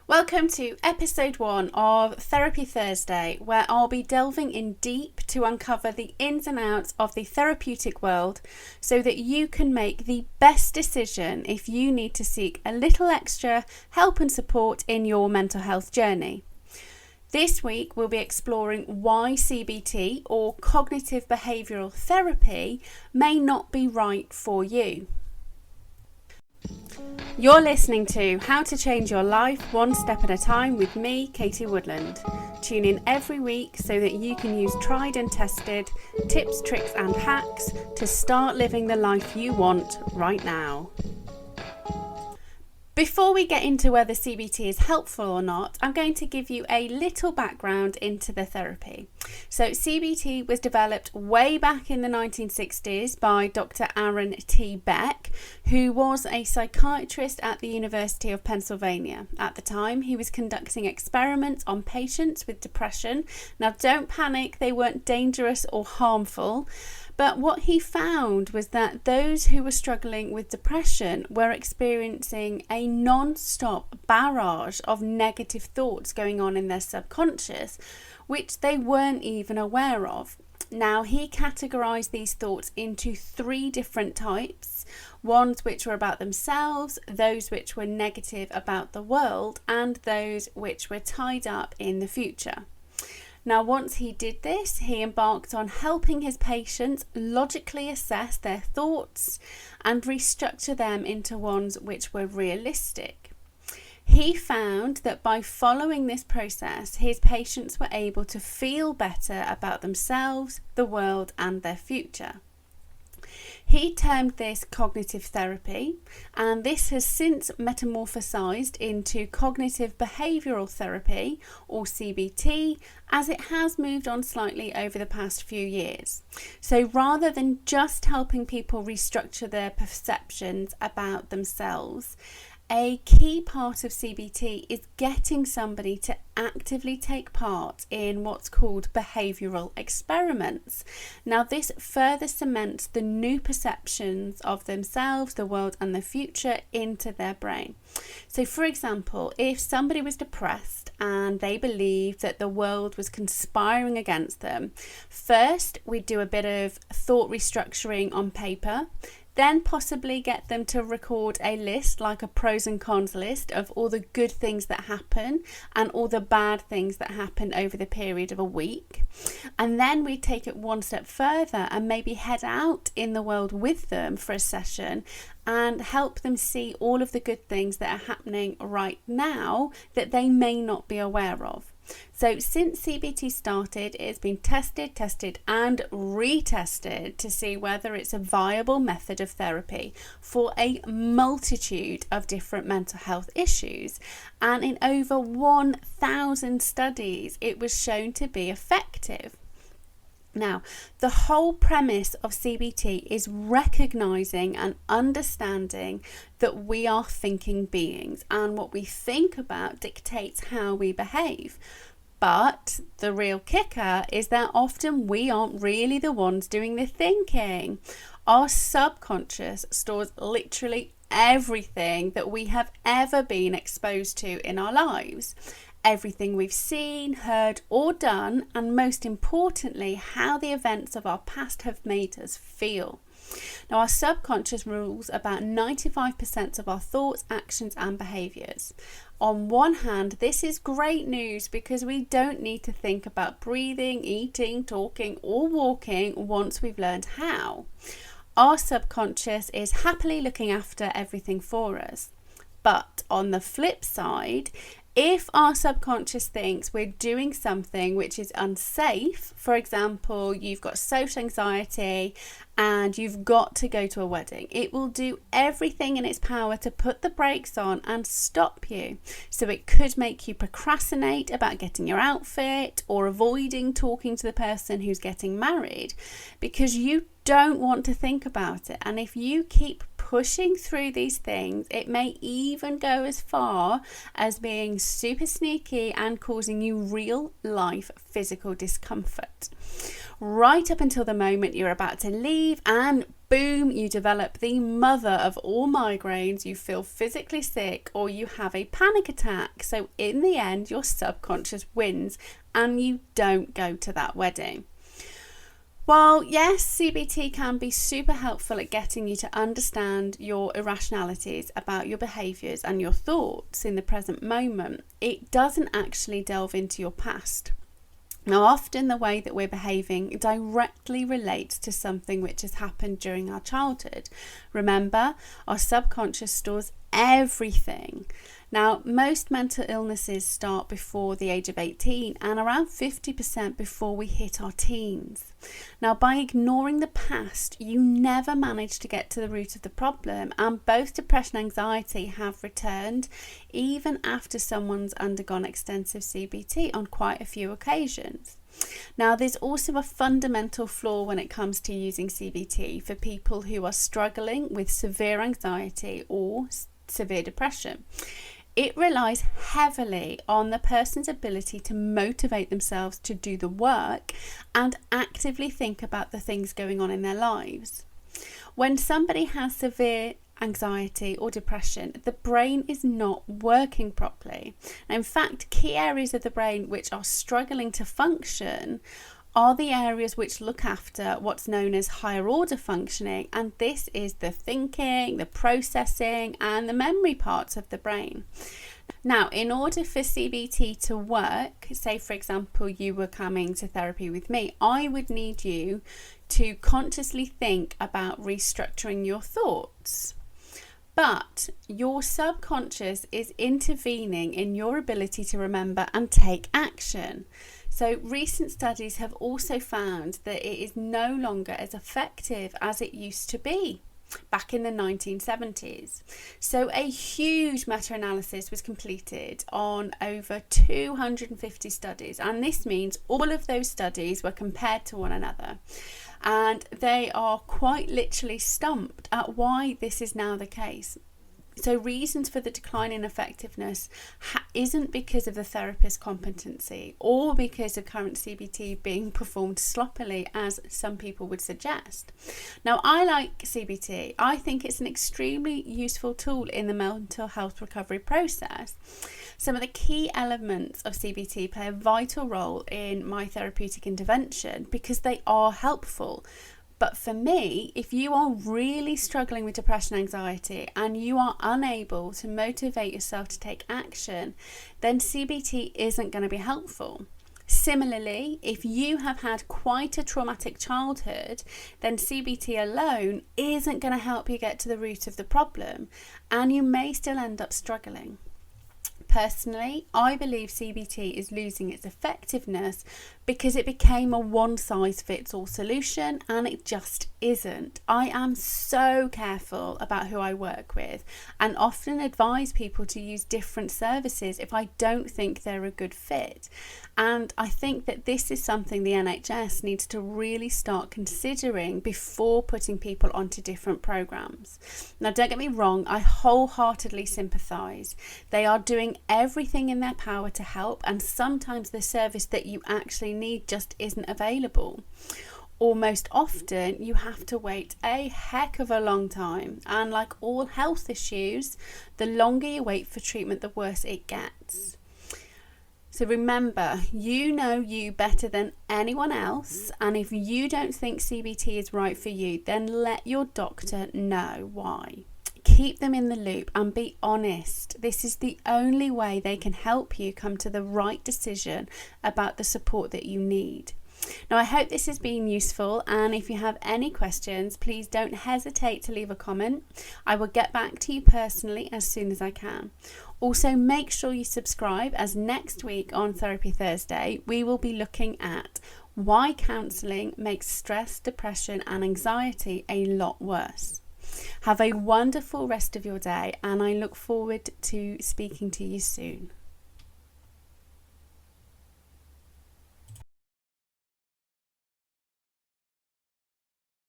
Welcome to episode 1 of Therapy Thursday, where I'll be delving in deep to uncover the ins and outs of the therapeutic world so that you can make the best decision if you need to seek a little extra help and support in your mental health journey. This week we'll be exploring why CBT or Cognitive Behavioural Therapy may not be right for you. You're listening to How to Change Your Life One Step at a Time with me, Katie Woodland. Tune in every week so that you can use tried and tested tips, tricks and hacks to start living the life you want right now. Before we get into whether CBT is helpful or not, I'm going to give you a little background into the therapy. So CBT was developed way back in the 1960s by Dr. Aaron T. Beck, who was a psychiatrist at the University of Pennsylvania. At the time, he was conducting experiments on patients with depression. Now, don't panic, they weren't dangerous or harmful. But what he found was that those who were struggling with depression were experiencing a non-stop barrage of negative thoughts going on in their subconscious, which they weren't even aware of. Now, he categorised these thoughts into 3 different types, ones which were about themselves, those which were negative about the world, and those which were tied up in the future. Now, once he did this, he embarked on helping his patients logically assess their thoughts and restructure them into ones which were realistic. He found that by following this process, his patients were able to feel better about themselves, the world, and their future. He termed this cognitive therapy, and this has since metamorphosized into cognitive behavioural therapy, or CBT, as it has moved on slightly over the past few years. So rather than just helping people restructure their perceptions about themselves, a key part of CBT is getting somebody to actively take part in what's called behavioural experiments. Now, this further cements the new perceptions of themselves, the world and the future into their brain. So, for example, if somebody was depressed and they believed that the world was conspiring against them, first we'd do a bit of thought restructuring on paper. Then possibly get them to record a list, like a pros and cons list of all the good things that happen and all the bad things that happen over the period of a week. And then we take it one step further and maybe head out in the world with them for a session and help them see all of the good things that are happening right now that they may not be aware of. So since CBT started, it's been tested and retested to see whether it's a viable method of therapy for a multitude of different mental health issues. And in over 1,000 studies, it was shown to be effective. Now, the whole premise of CBT is recognizing and understanding that we are thinking beings, and what we think about dictates how we behave. But the real kicker is that often we aren't really the ones doing the thinking. Our subconscious stores literally everything that we have ever been exposed to in our lives. Everything we've seen, heard or done, and most importantly, how the events of our past have made us feel. Now, our subconscious rules about 95% of our thoughts, actions and behaviours. On one hand, this is great news because we don't need to think about breathing, eating, talking or walking once we've learned how. Our subconscious is happily looking after everything for us. But on the flip side, if our subconscious thinks we're doing something which is unsafe, for example, you've got social anxiety and you've got to go to a wedding, it will do everything in its power to put the brakes on and stop you. So it could make you procrastinate about getting your outfit or avoiding talking to the person who's getting married because you don't want to think about it. And if you keep pushing through these things, it may even go as far as being super sneaky and causing you real life physical discomfort. Right up until the moment you're about to leave, and boom, you develop the mother of all migraines, you feel physically sick, or you have a panic attack. So in the end, your subconscious wins and you don't go to that wedding. While yes, CBT can be super helpful at getting you to understand your irrationalities about your behaviours and your thoughts in the present moment, it doesn't actually delve into your past. Now, often the way that we're behaving directly relates to something which has happened during our childhood. Remember, our subconscious stores everything. Now, most mental illnesses start before the age of 18 and around 50% before we hit our teens. Now, by ignoring the past, you never manage to get to the root of the problem, and both depression and anxiety have returned even after someone's undergone extensive CBT on quite a few occasions. Now, there's also a fundamental flaw when it comes to using CBT for people who are struggling with severe anxiety or severe depression. It relies heavily on the person's ability to motivate themselves to do the work and actively think about the things going on in their lives. When somebody has severe anxiety or depression, the brain is not working properly. In fact, key areas of the brain which are struggling to function are the areas which look after what's known as higher order functioning, and this is the thinking, the processing and the memory parts of the brain. Now, in order for CBT to work, say for example you were coming to therapy with me, I would need you to consciously think about restructuring your thoughts. But your subconscious is intervening in your ability to remember and take action. So recent studies have also found that it is no longer as effective as it used to be back in the 1970s. So a huge meta-analysis was completed on over 250 studies, and this means all of those studies were compared to one another, and they are quite literally stumped at why this is now the case. So reasons for the decline in effectiveness isn't because of the therapist's competency or because of current CBT being performed sloppily, as some people would suggest. Now, I like CBT. I think it's an extremely useful tool in the mental health recovery process. Some of the key elements of CBT play a vital role in my therapeutic intervention because they are helpful. But for me, if you are really struggling with depression and anxiety and you are unable to motivate yourself to take action, then CBT isn't going to be helpful. Similarly, if you have had quite a traumatic childhood, then CBT alone isn't going to help you get to the root of the problem, and you may still end up struggling. Personally, I believe CBT is losing its effectiveness because it became a one-size-fits-all solution, and it just isn't. I am so careful about who I work with and often advise people to use different services if I don't think they're a good fit. And I think that this is something the NHS needs to really start considering before putting people onto different programs. Now, don't get me wrong, I wholeheartedly sympathise. They are doing everything in their power to help, and sometimes the service that you actually need just isn't available. Or most often you have to wait a heck of a long time, and like all health issues, the longer you wait for treatment, the worse it gets. So remember, you know you better than anyone else, and if you don't think CBT is right for you, then let your doctor know why. Keep them in the loop and be honest. This is the only way they can help you come to the right decision about the support that you need. Now, I hope this has been useful, and if you have any questions, please don't hesitate to leave a comment. I will get back to you personally as soon as I can. Also, make sure you subscribe, as next week on Therapy Thursday, we will be looking at why counselling makes stress, depression and anxiety a lot worse. Have a wonderful rest of your day, and I look forward to speaking to you soon.